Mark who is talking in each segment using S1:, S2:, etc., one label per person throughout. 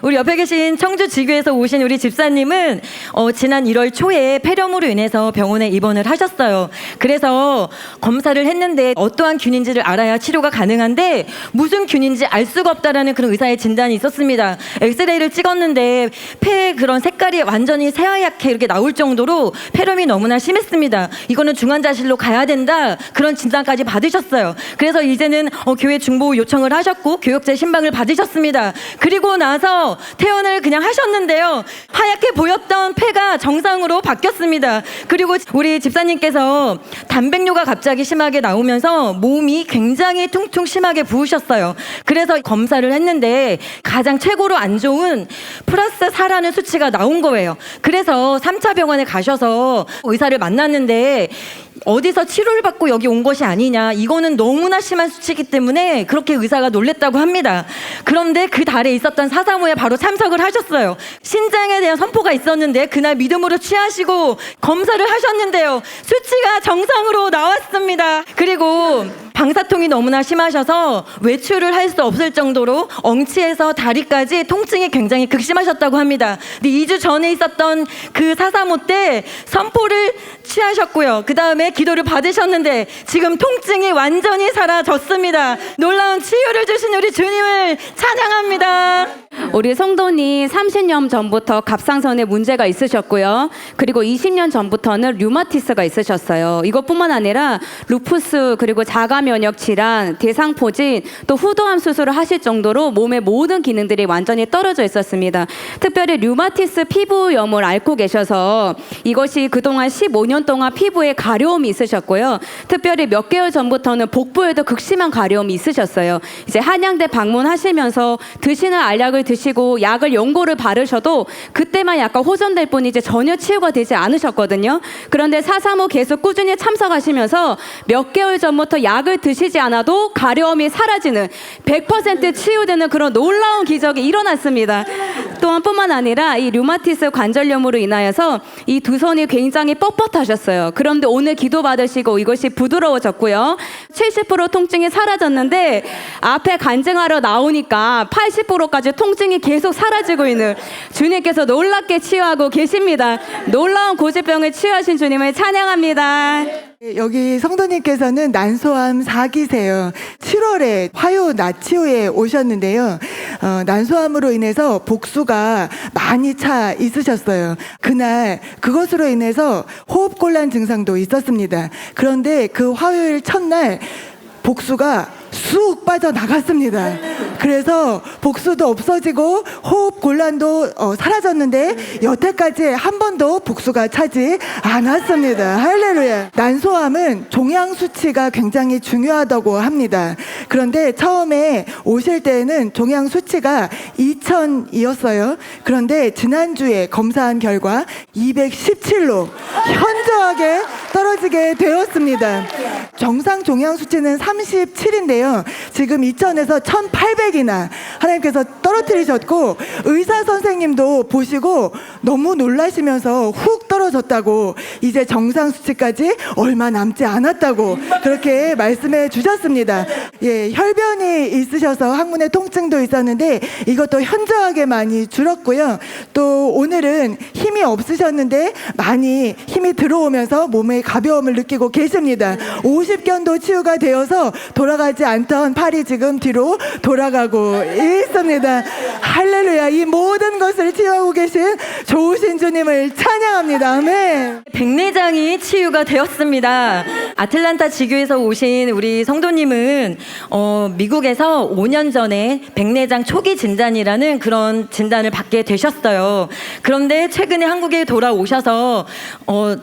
S1: 우리 옆에 계신 청주 지교에서 오신 우리 집사님은 지난 1월 초에 폐렴으로 인해서 병원에 입원을 하셨어요. 그래서 검사를 했는데 어떠한 균인지를 알아야 치료가 가능한데 무슨 균인지 알 수가 없다라는 그런 의사의 진단이 있었습니다. 엑스레이를 찍었는데 폐의 그런 색깔이 완전히 새하얗게 이렇게 나올 정도로 폐렴이 너무나 심했습니다. 이거는 중환자실로 가야 된다, 그런 진단까지 받으셨어요. 그래서 이제는 교회 중보 요청을 하셨고 교역제 신방을 받으셨습니다. 그리고 나서 퇴원을 그냥 하셨는데요, 하얗게 보였던 폐가 정상으로 바뀌었습니다. 그리고 우리 집사님께서 단백뇨가 갑자기 심하게 나오면서 몸이 굉장히 퉁퉁 심하게 부으셨어요. 그래서 검사를 했는데 가장 최고로 안 좋은 플러스 4라는 수치가 나온 거예요. 그래서 3차 병원에 가셔서 의사를 만났는데 어디서 치료를 받고 여기 온 것이 아니냐, 이거는 너무나 심한 수치이기 때문에 그렇게 의사가 놀랬다고 합니다. 그런데 그 달에 있었던 435에 바로 참석을 하셨어요. 신장에 대한 선포가 있었는데 그날 믿음으로 취하시고 검사를 하셨는데요, 수치가 정상으로 나왔습니다. 그리고 방사통이 너무나 심하셔서 외출을 할 수 없을 정도로 엉치에서 다리까지 통증이 굉장히 극심하셨다고 합니다. 근데 2주 전에 있었던 그 435 때 선포를 취하셨고요. 그 다음에 기도를 받으셨는데 지금 통증이 완전히 사라졌습니다. 놀라운 치유를 주신 우리 주님을 찬양합니다.
S2: 우리 성도님 30년 전부터 갑상선에 문제가 있으셨고요. 그리고 20년 전부터는 류마티스가 있으셨어요. 이것뿐만 아니라 루푸스, 그리고 자가면역 질환, 대상포진, 또 후두암 수술을 하실 정도로 몸의 모든 기능들이 완전히 떨어져 있었습니다. 특별히 류마티스 피부염을 앓고 계셔서 이것이 그동안 15년 동안 피부에 가려움이 있으셨고요. 특별히 몇 개월 전부터는 복부에도 극심한 가려움이 있으셨어요. 이제 한양대 방문하시면서 드시는 알약을 드시고 약을 연고를 바르셔도 그때만 약간 호전될 뿐이지 전혀 치유가 되지 않으셨거든요. 그런데 435 계속 꾸준히 참석하시면서 몇 개월 전부터 약을 드시지 않아도 가려움이 사라지는 100% 치유되는 그런 놀라운 기적이 일어났습니다. 또한 뿐만 아니라 이 류마티스 관절염으로 인하여서 이 두 손이 굉장히 뻣뻣하셨어요. 그런데 오늘 기도 받으시고 이것이 부드러워졌고요. 70% 통증이 사라졌는데 앞에 간증하러 나오니까 80%까지 통증이 계속 사라지고 있는 주님께서 놀랍게 치유하고 계십니다. 놀라운 고질병을 치유하신 주님을 찬양합니다.
S3: 여기 성도님께서는 난소암 4기세요. 7월에 화요 나치호에 오셨는데요. 난소암으로 인해서 복수가 많이 차 있으셨어요. 그날 그것으로 인해서 호흡곤란 증상도 있었습니다. 그런데 그 화요일 첫날 복수가 쑥 빠져나갔습니다. 그래서 복수도 없어지고 호흡 곤란도 사라졌는데 여태까지 한 번도 복수가 차지 않았습니다. 할렐루야. 난소암은 종양 수치가 굉장히 중요하다고 합니다. 그런데 처음에 오실 때는 종양 수치가 2000이었어요. 그런데 지난주에 검사한 결과 217로 현저하게 떨어지게 되었습니다. 정상 종양 수치는 37인데요. 지금 2000에서 1800이나 하나님께서 떨어뜨리셨고, 의사 선생님도 보시고 너무 놀라시면서 훅 떨어졌다고, 이제 정상 수치까지 얼마 남지 않았다고 그렇게 말씀해 주셨습니다. 예, 혈변이 있으셔서 항문에 통증도 있었는데 이것도 현저하게 많이 줄었고요. 또 오늘은 힘이 없으셨는데 많이 힘이 들어오면서 몸의 가벼움을 느끼고 계십니다. 50견도 치유가 되어서 돌아가지 않던 팔이 지금 뒤로 돌아가고 있습니다. 할렐루야. 이 모든 것을 치유하고 계신 좋으신 주님을 찬양합니다. 아멘.
S1: 백내장이 치유가 되었습니다. 아틀란타 지교에서 오신 우리 성도님은 미국에서 5년 전에 백내장 초기 진단이라는 그런 진단을 받게 되셨어요. 그런데 최근에 한국에 돌아오셔서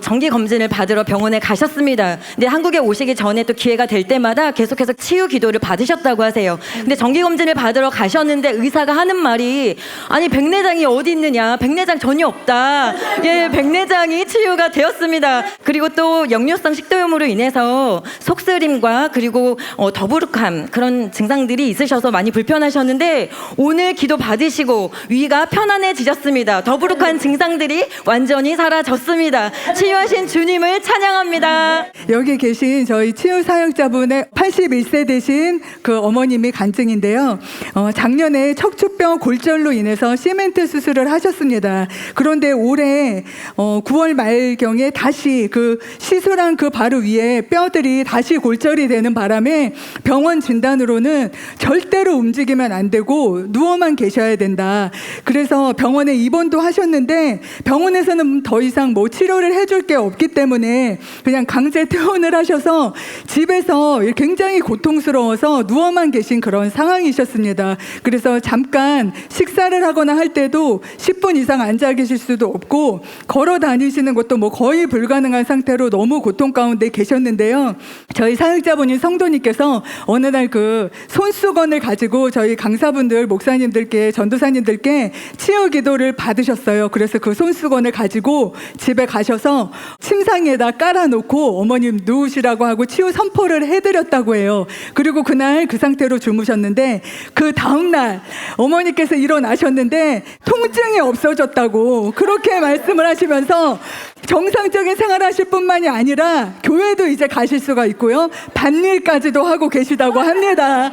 S1: 정기 검진을 받으러 병원에 가셨습니다. 근데 한국에 오시기 전에 또 기회가 될 때마다 계속해서 치유 기도를 받으셨다고 하세요. 근데 정기 검진을 받으러 가셨는데 의사가 하는 말이, 아니 백내장 백내장이 어디 있느냐, 백내장 전혀 없다. 예, 백내장이 치유가 되었습니다. 그리고 또 역류성 식도염으로 인해서 속쓰림과 그리고 더부룩함 그런 증상들이 있으셔서 많이 불편하셨는데 오늘 기도 받으시고 위가 편안해지셨습니다. 더부룩한 증상들이 완전히 사라졌습니다. 치유하신 주님을 찬양합니다.
S4: 여기 계신 저희 치유 사역자분의 81세 되신 그 어머님이 간증인데요. 작년에 척추병 골절로 인해서 시멘트 수술을 하셨습니다. 그런데 올해 9월 말경에 다시 그 시술한 그 바로 위에 뼈들이 다시 골절이 되는 바람에 병원 진단으로는 절대로 움직이면 안 되고 누워만 계셔야 된다. 그래서 병원에 입원도 하셨는데 병원에서는 더 이상 뭐 치료를 해줄 게 없기 때문에 그냥 강제 퇴원을 하셔서 집에서 굉장히 고통스러워서 누워만 계신 그런 상황이셨습니다. 그래서 잠깐 식사를 하거나 할 때도 10분 이상 앉아 계실 수도 없고 걸어 다니시는 것도 뭐 거의 불가능한 상태로 너무 고통 가운데 계셨는데요. 저희 사역자분인 성도님께서 어느 날 그 손수건을 가지고 저희 강사분들, 목사님들께, 전도사님들께 치유 기도를 받으셨어요. 그래서 그 손수건을 가지고 집에 가셔서 침상에다 깔아놓고 어머님 누우시라고 하고 치유 선포를 해드렸다고 해요. 그리고 그날 그 상태로 주무셨는데 그 다음날 어머니께서 일어나셨는데 통증이 없어졌다고 그렇게 말씀을 하시면서 정상적인 생활하실 뿐만이 아니라 교회도 이제 가실 수가 있고요. 밭일까지도 하고 계시다고 합니다.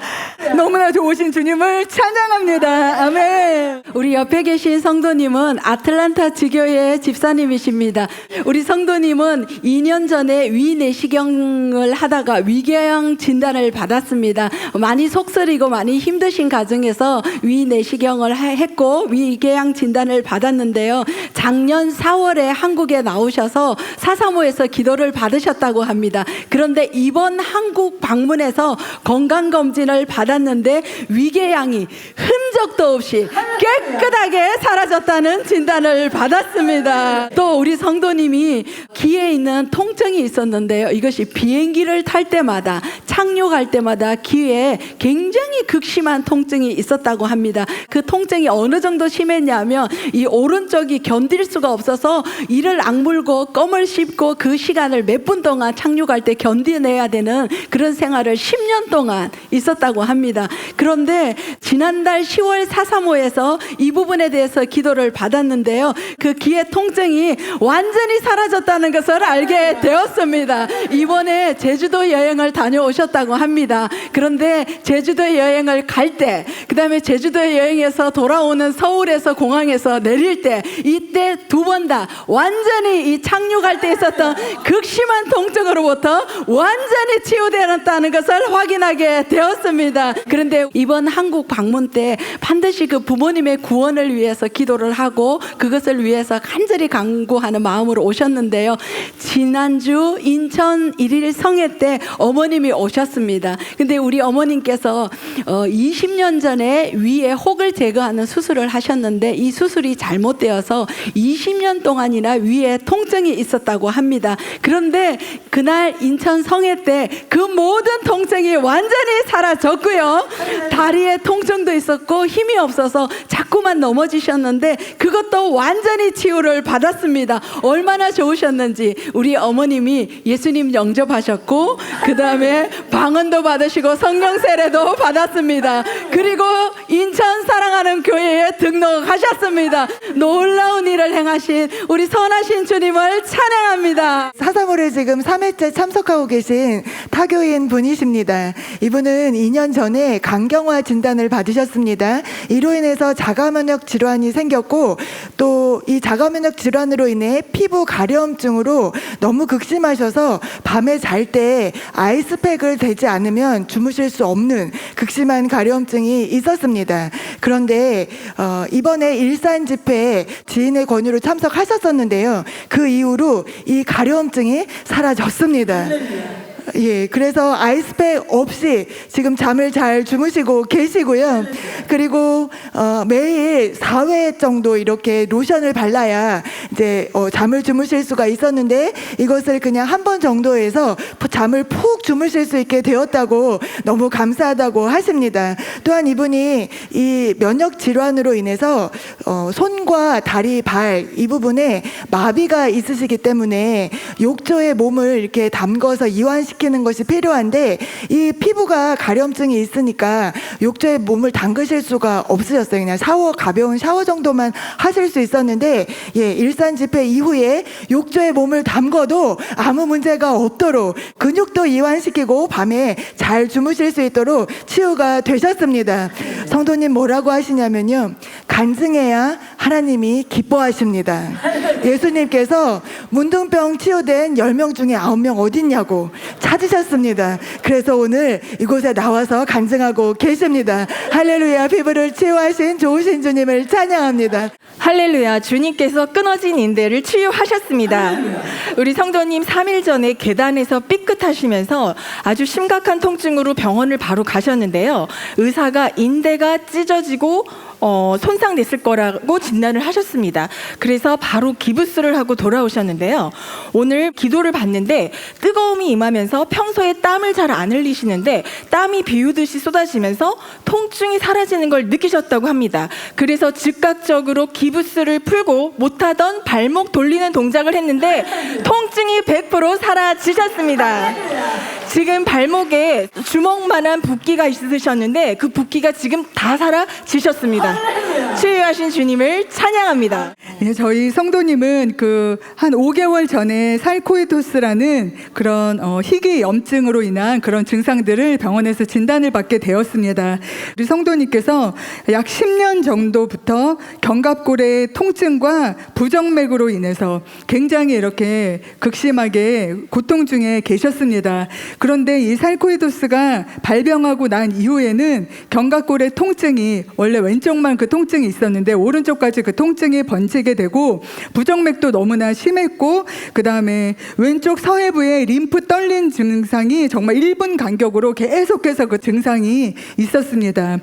S4: 너무나 좋으신 주님을 찬양합니다. 아멘.
S5: 우리 옆에 계신 성도님은 아틀란타 지교회 집사님이십니다. 우리 성도님은 2년 전에 위내시경을 하다가 위궤양 진단을 받았습니다. 많이 속쓰리고 많이 힘드신 가정에서 위내시경을 했고 위궤양 진단을 받았는데요. 작년 4월에 한국에 나오셔서 사사모에서 기도를 받으셨다고 합니다. 그런데 이번 한국 방문해서 건강검진을 받았는데 위궤양이 흔적도 없이 깨끗하게 사라졌다는 진단을 받았습니다. 또 우리 성도님이 귀에 있는 통증이 있었는데요. 이것이 비행기를 탈 때마다 착륙할 때마다 귀에 굉장히 극심한 통증이 있었다고 합니다. 그 통증이 어느 정도 심했냐면 이 오른쪽이 견딜 수가 없어서 이를 악물고 껌을 씹고 그 시간을 몇 분 동안 착륙할 때 견디내야 되는 그런 생활을 10년 동안 있었다고 합니다. 그런데 지난달 10월 사사모에서 이 부분에 대해서 기도를 받았는데요. 그 귀의 통증이 완전히 사라졌다는 것을 알게 되었습니다. 이번에 제주도 여행을 다녀오셨다고 합니다. 그런데 제주도 여행을 갈 때, 그 다음에 제주도 여행에서 돌아오는 서울에서 공항에서 내릴 때, 이때 두 번 다 완전히 이 착륙할 때 있었던 극심한 통증으로부터 완전히 치유되었다는 것을 확인하게 되었습니다. 그런데 이번 한국 방문 때 반드시 그 부모님의 구원을 위해서 기도를 하고 그것을 위해서 간절히 간구하는 마음으로 오셨는데요. 지난주 인천 1일 성회 때 어머님이 오셨습니다. 근데 우리 어머님께서 20년 전에 위에 혹을 제거하는 수술을 하셨는데 이 수술이 잘못되어서 20년 동안이나 위에 통증이 있었다고 합니다. 그런데 그날 인천 성회 때 그 모든 통증이 완전히 사라졌고요. 다리에 통증도 있었고 힘이 없어서 자꾸만 넘어지셨는데 그것도 완전히 치유를 받았습니다. 얼마나 좋으셨는지 우리 어머님이 예수님 영접하셨고 그 다음에 방언도 받으시고 성령 세례도 받았습니다. 그리고 인천 사랑하는 교회에 등록하셨습니다. 놀라운 일을 행하신 우리 선하신 주님을 찬양합니다.
S3: 사사모에 지금 3회째 참석하고 계신 타교인 분이십니다. 이분은 2년 전에 간경화 진단을 받으셨습니다. 이로 인해서 자가면역 질환이 생겼고 또 이 자가면역 질환으로 인해 피부 가려움증으로 너무 극심하셔서 밤에 잘 때 아이스팩을 대지 않으면 주무실 수 없는 극심한 가려움증이 있었습니다. 그런데 이번에 일산 집회에 지인의 권유로 참석하셨었는데요. 그 이후로 이 가려움증이 사라졌습니다. 예, 그래서 아이스팩 없이 지금 잠을 잘 주무시고 계시고요. 그리고 매일 4회 정도 이렇게 로션을 발라야 이제 잠을 주무실 수가 있었는데 이것을 그냥 한 번 정도에서 잠을 푹 주무실 수 있게 되었다고 너무 감사하다고 하십니다. 또한 이분이 이 면역 질환으로 인해서 손과 다리, 발 이 부분에 마비가 있으시기 때문에 욕조에 몸을 이렇게 담궈서 이완시키는 것이 필요한데 이 피부가 가려움증이 있으니까 욕조에 몸을 담그실 수가 없으셨어요. 그냥 가벼운 샤워 정도만 하실 수 있었는데 일산 집회 이후에 욕조에 몸을 담궈도 아무 문제가 없도록 근육도 이완시키고 밤에 잘 주무실 수 있도록 치유가 되셨습니다. 성도님 뭐라고 하시냐면요. 간증해야 하나님이 기뻐하십니다. 예수님께서 문둥병 치유된 10명 중에 9명 어딨냐고 찾으셨습니다. 그래서 오늘 이곳에 나와서 간증하고 계십니다. 할렐루야. 피부를 치유하신 좋으신 주님을 찬양합니다.
S6: 할렐루야. 주님께서 끊어진 인대를 치유하셨습니다. 우리 성도님 3일 전에 계단에서 삐끗하시면서 아주 심각한 통증으로 병원을 바로 가셨는데요. 의사가 인대가 찢어지고 손상됐을 거라고 진단을 하셨습니다. 그래서 바로 기부스를 하고 돌아오셨는데요. 오늘 기도를 받는데 뜨거움이 임하면서 평소에 땀을 잘 안 흘리시는데 땀이 비우듯이 쏟아지면서 통증이 사라지는 걸 느끼셨다고 합니다. 그래서 즉각적으로 기부스를 풀고 못하던 발목 돌리는 동작을 했는데 통증이 100% 사라지셨습니다. 지금 발목에 주먹만한 붓기가 있으셨는데 그 붓기가 지금 다 사라지셨습니다. 치유하신 주님을 찬양합니다.
S4: 저희 성도님은 한 5개월 전에 살코이도스라는 그런 희귀 염증으로 인한 그런 증상들을 병원에서 진단을 받게 되었습니다. 우리 성도님께서 약 10년 정도부터 견갑골의 통증과 부정맥으로 인해서 굉장히 이렇게 극심하게 고통 중에 계셨습니다. 그런데 이 살코이도스가 발병하고 난 이후에는 견갑골의 통증이 원래 왼쪽만 그 통증이 있었는데 오른쪽까지 그 통증이 번지게 되고 부정맥도 너무나 심했고 그 다음에 왼쪽 서해부에 림프 떨린 증상이 정말 1분 간격으로 계속해서 그 증상이 있었습니다.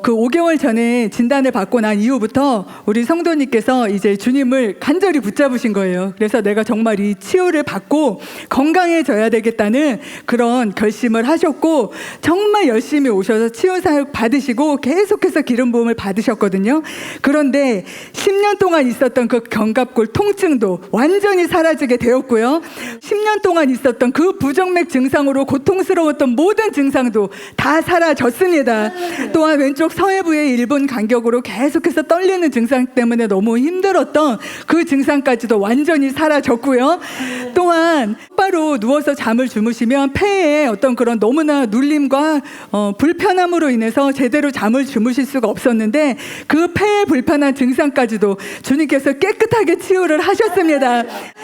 S4: 그 5개월 전에 진단을 받고 난 이후부터 우리 성도님께서 이제 주님을 간절히 붙잡으신 거예요. 그래서 내가 정말 이 치유를 받고 건강해져야 되겠다는 그런 결심을 하셨고 정말 열심히 오셔서 치유 사역 받으시고 계속해서 기름 부음을 받으셨거든요. 그런데 10년 동안 있었던 그 견갑골 통증도 완전히 사라지게 되었고요. 10년 동안 있었던 그 부정맥 증상으로 고통스러웠던 모든 증상도 다 사라졌습니다. 또한 왼쪽 서해부의 1분 간격으로 계속해서 떨리는 증상 때문에 너무 힘들었던 그 증상까지도 완전히 사라졌고요. 또한 똑바로 누워서 잠을 주무시면 폐에 어떤 그런 너무나 눌림과 불편함으로 인해서 제대로 잠을 주무실 수가 없었는데 그 폐에 불편한 증상까지도 주님께서 깨끗하게 치유를 하셨습니다.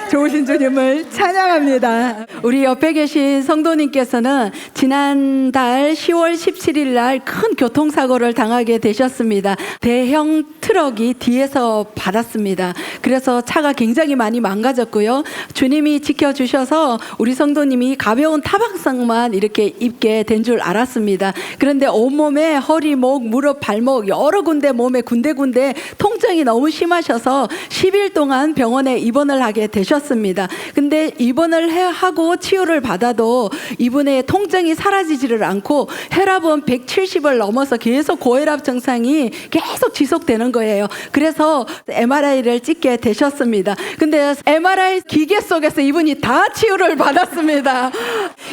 S4: 좋으신 주님을 찬양합니다.
S5: 우리 옆에 계신 성도님께서는 지난달 10월 17일 날 큰 교통사고를 당하게 되셨습니다. 대형 트럭이 뒤에서 받았습니다. 그래서 차가 굉장히 많이 망가졌고요. 주님이 지켜주셔서 우리 성도님이 가벼운 타박상만 이렇게 입게 된 줄 알았습니다. 그런데 온몸에 허리, 목, 무릎, 발목 여러 군데 몸에 군데군데 통증이 너무 심하셔서 10일 동안 병원에 입원을 하게 되셨습니다. 근데 입원을 하고 치유를 받아도 이분의 통증이 사라지지를 않고 혈압은 170을 넘어서 계속 고혈압 증상이 계속 지속되는 거예요. 그래서 MRI를 찍게 되셨습니다. 근데 MRI 기계 속에서 이분이 다 치유를 받았습니다.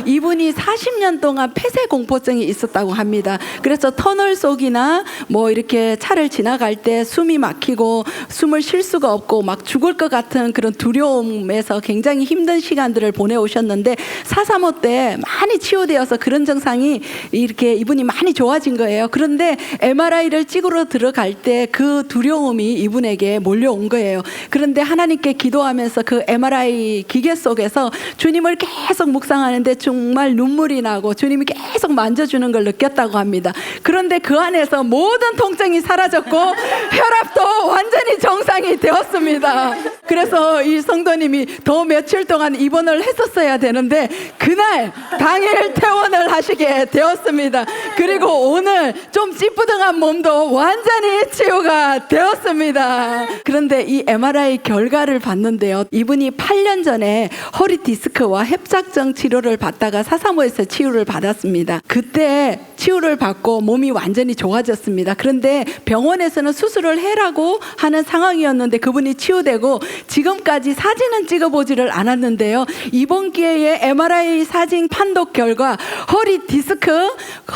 S5: 이분이 40년 동안 폐쇄 공포증이 있었다고 합니다. 그래서 터널 속이나 뭐 이렇게 차를 지나갈 때 숨이 막히고 숨을 쉴 수가 없고 막 죽을 것 같은 그런 두려움에서 굉장히 힘든 시간들을 보내오셨는데 4.35 때 많이 치유되어서 그런 증상이 이렇게 이분이 많이 좋아진 거예요. 그런데 MRI를 찍으러 들어갈 때 그 두려움이 이분에게 몰려온 거예요. 그런데 하나님께 기도하면서 그 MRI 기계 속에서 주님을 계속 묵상하는데 정말 눈물이 나고 주님이 계속 만져주는 걸 느꼈다고 합니다. 그런데 그 안에서 모든 통증이 사라졌고 혈압도 완전히 정상이 되었습니다. 그래서 이 성도님이 더 며칠 동안 입원을 했었어야 되는데 그날 당일 퇴원을 하시게 되었습니다. 그리고 오늘 좀 찌뿌둥한 몸도 완전히 치유가 되었습니다. 그런데 이 MRI 결과를 봤는데요. 이분이 8년 전에 허리 디스크와 협착증 치료를 받다가 4.35에서 치유를 받았습니다. 그때 치유를 받고 몸이 완전히 좋아졌습니다. 그런데 병원에서는 수술을 해라고 하는 상황이었는데 그분이 치유되고 지금까지 사진은 찍어보지를 않았는데요. 이번 기회에 MRI 사진 판독 결과 허리 디스크,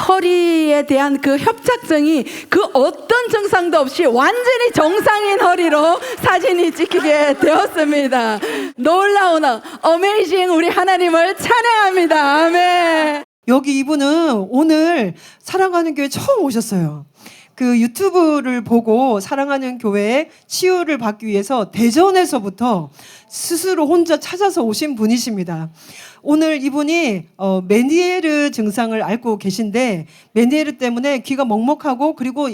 S5: 허리에 대한 그 협착증이 그 어떤 증상도 없이 완전히 정상인 허리로 사진이 찍히게 되었습니다. 놀라운 어메이징 우리 하나님을 찬양합니다. 아멘.
S7: 여기 이분은 오늘 사랑하는 교회 처음 오셨어요. 그 유튜브를 보고 사랑하는 교회에 치유를 받기 위해서 대전에서부터 스스로 혼자 찾아서 오신 분이십니다. 오늘 이분이 메니에르 증상을 앓고 계신데 메니에르 때문에 귀가 먹먹하고 그리고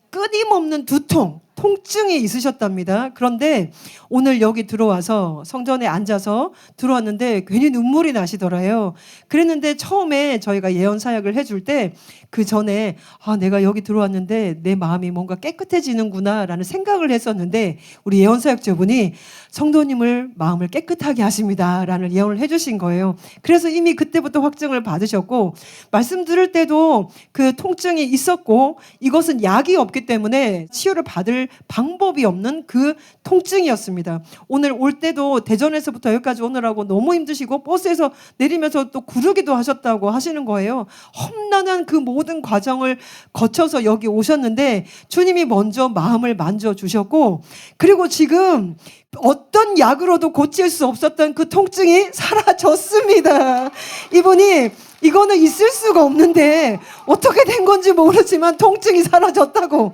S7: 끊임없는 두통, 통증이 있으셨답니다. 그런데 오늘 여기 들어와서 성전에 앉아서 들어왔는데 괜히 눈물이 나시더라요. 그랬는데 처음에 저희가 예언 사역을 해줄 때 그 전에 내가 여기 들어왔는데 내 마음이 뭔가 깨끗해지는구나 라는 생각을 했었는데 우리 예언 사역자분이 성도님을 마음을 깨끗하게 하십니다 라는 예언을 해주신 거예요. 그래서 이미 그때부터 확증을 받으셨고 말씀 들을 때도 그 통증이 있었고 이것은 약이 없기 때문에 치유를 받을 방법이 없는 그 통증이었습니다. 오늘 올 때도 대전에서부터 여기까지 오느라고 너무 힘드시고 버스에서 내리면서 또 구르기도 하셨다고 하시는 거예요. 험난한 그 모든 과정을 거쳐서 여기 오셨는데 주님이 먼저 마음을 만져주셨고 그리고 지금 어떤 약으로도 고칠 수 없었던 그 통증이 사라졌습니다. 이분이 이거는 있을 수가 없는데 어떻게 된 건지 모르지만 통증이 사라졌다고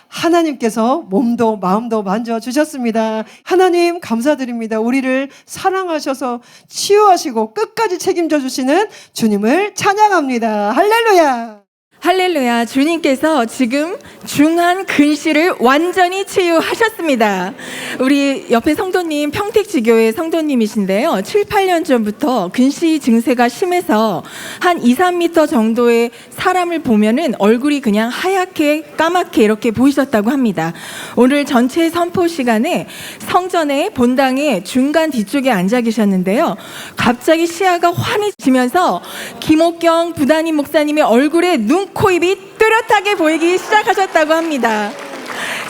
S7: 하나님께서 몸도 마음도 만져주셨습니다. 하나님 감사드립니다. 우리를 사랑하셔서 치유하시고 끝까지 책임져 주시는 주님을 찬양합니다. 할렐루야.
S6: 할렐루야. 주님께서 지금 중한 근시를 완전히 치유하셨습니다. 우리 옆에 성도님 평택지교회 성도님이신데요. 7, 8년 전부터 근시 증세가 심해서 한 2, 3m 정도의 사람을 보면은 얼굴이 그냥 하얗게 까맣게 이렇게 보이셨다고 합니다. 오늘 전체 선포 시간에 성전의 본당의 중간 뒤쪽에 앉아 계셨는데요. 갑자기 시야가 환해지면서 김옥경 부단임 목사님의 얼굴에 눈, 코, 입이 뚜렷하게 보이기 시작하셨다고 합니다.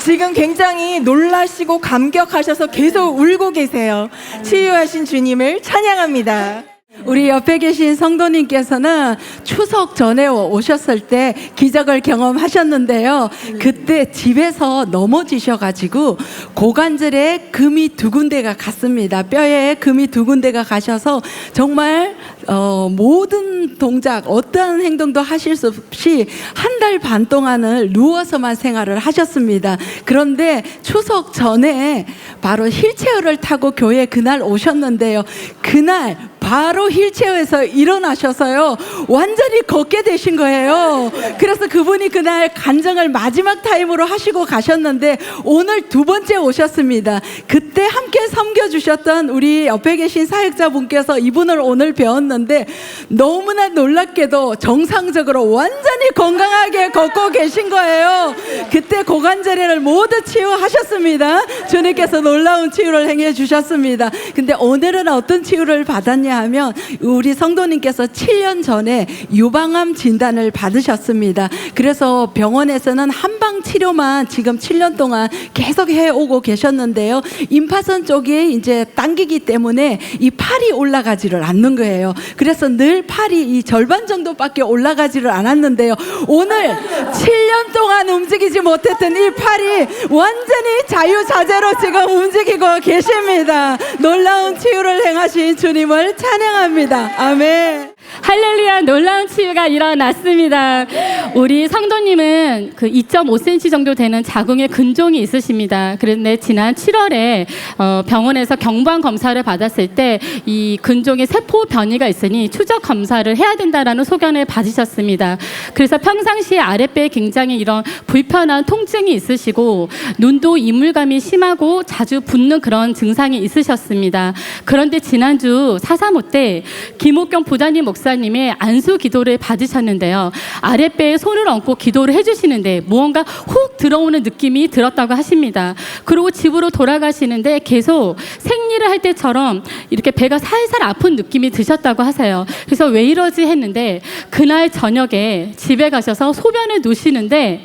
S6: 지금 굉장히 놀라시고 감격하셔서 계속 울고 계세요. 치유하신 주님을 찬양합니다.
S5: 우리 옆에 계신 성도님께서는 추석 전에 오셨을 때 기적을 경험하셨는데요. 그때 집에서 넘어지셔가지고 고관절에 금이 2군데가 갔습니다. 뼈에 금이 2군데가 가셔서 정말 모든 동작, 어떠한 행동도 하실 수 없이 한 달 반 동안을 누워서만 생활을 하셨습니다. 그런데 추석 전에 바로 휠체어를 타고 교회 그날 오셨는데요. 그날 바로 휠체어에서 일어나셔서요. 완전히 걷게 되신 거예요. 그래서 그분이 그날 간증을 마지막 타임으로 하시고 가셨는데 오늘 2번째 오셨습니다. 그때 함께 섬겨주셨던 우리 옆에 계신 사역자분께서 이분을 오늘 배웠는데 너무나 놀랍게도 정상적으로 완전히 건강하게 걷고 계신 거예요. 그때 고관절을 모두 치유하셨습니다. 주님께서 놀라운 치유를 행해 주셨습니다. 근데 오늘은 어떤 치유를 받았냐 하면 우리 성도님께서 7년 전에 유방암 진단을 받으셨습니다. 그래서 병원에서는 한방 치료만 지금 7년 동안 계속 해오고 계셨는데요. 임파선 쪽에 이제 당기기 때문에 이 팔이 올라가지를 않는 거예요. 그래서 늘 팔이 이 절반 정도밖에 올라가지를 않았는데요. 오늘 7년 동안 움직이지 못했던 이 팔이 완전히 자유자재로 지금 움직이고 계십니다. 놀라운 치유를 행하신 주님을 찬양합니다. 아멘.
S8: 할렐루야. 놀라운 치유가 일어났습니다. 우리 성도님은 그 2.5cm 정도 되는 자궁에 근종이 있으십니다. 그런데 지난 7월에 병원에서 경부암 검사를 받았을 때 이 근종에 세포 변이가 있으니 추적 검사를 해야 된다라는 소견을 받으셨습니다. 그래서 평상시에 아랫배에 굉장히 이런 불편한 통증이 있으시고 눈도 이물감이 심하고 자주 붓는 그런 증상이 있으셨습니다. 그런데 지난주 435 때 김옥경 부단임 목사 목사님의 안수 기도를 받으셨는데요. 아랫배에 손을 얹고 기도를 해주시는데 무언가 훅 들어오는 느낌이 들었다고 하십니다. 그리고 집으로 돌아가시는데 계속 생리를 할 때처럼 이렇게 배가 살살 아픈 느낌이 드셨다고 하세요. 그래서 왜 이러지 했는데 그날 저녁에 집에 가셔서 소변을 누시는데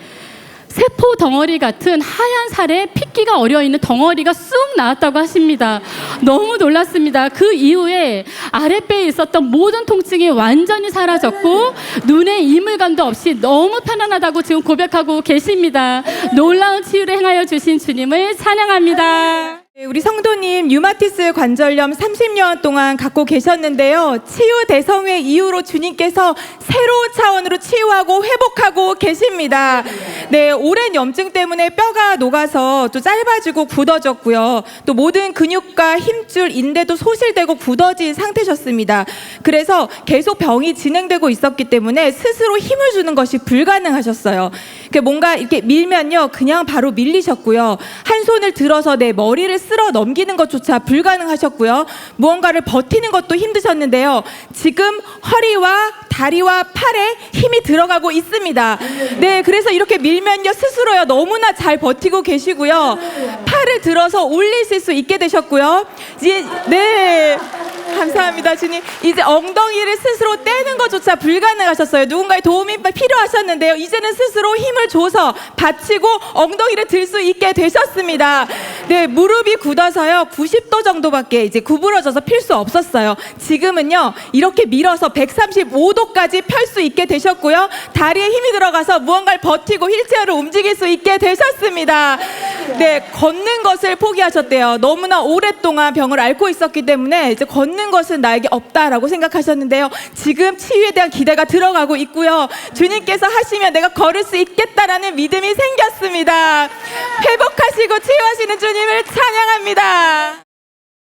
S8: 세포 덩어리 같은 하얀 살에 핏기가 어려있는 덩어리가 쑥 나왔다고 하십니다. 너무 놀랐습니다. 그 이후에 아랫배에 있었던 모든 통증이 완전히 사라졌고 눈에 이물감도 없이 너무 편안하다고 지금 고백하고 계십니다. 놀라운 치유를 행하여 주신 주님을 찬양합니다.
S6: 네, 우리 성도님 류마티스 관절염 30년 동안 갖고 계셨는데요. 치유 대성회 이후로 주님께서 새로운 차원으로 치유하고 회복하고 계십니다. 네, 오랜 염증 때문에 뼈가 녹아서 또 짧아지고 굳어졌고요. 또 모든 근육과 힘줄, 인대도 소실되고 굳어진 상태셨습니다. 그래서 계속 병이 진행되고 있었기 때문에 스스로 힘을 주는 것이 불가능하셨어요. 뭔가 이렇게 밀면요, 그냥 바로 밀리셨고요. 한 손을 들어서 내 머리를 쓸어 넘기는 것조차 불가능하셨고요. 무언가를 버티는 것도 힘드셨는데요. 지금 허리와 다리와 팔에 힘이 들어가고 있습니다. 네, 그래서 이렇게 밀면요 스스로요 너무나 잘 버티고 계시고요. 팔을 들어서 올리실 수 있게 되셨고요. 이제 네. 감사합니다, 주님. 이제 엉덩이를 스스로 떼는 것조차 불가능하셨어요. 누군가의 도움이 필요하셨는데요. 이제는 스스로 힘을 줘서 받치고 엉덩이를 들 수 있게 되셨습니다. 네, 무릎이 굳어서요 90도 정도밖에 이제 구부러져서 필 수 없었어요. 지금은요 이렇게 밀어서 135도까지 펼 수 있게 되셨고요. 다리에 힘이 들어가서 무언가를 버티고 휠체어를 움직일 수 있게 되셨습니다. 네, 걷는 것을 포기하셨대요. 너무나 오랫동안 병을 앓고 있었기 때문에 이제 걷는 것은 나에게 없다라고 생각하셨는데요. 지금 치유에 대한 기대가 들어가고 있고요. 주님께서 하시면 내가 걸을 수 있겠다라는 믿음이 생겼습니다. 회복하시고 치유하시는 주님을 찬양합니다.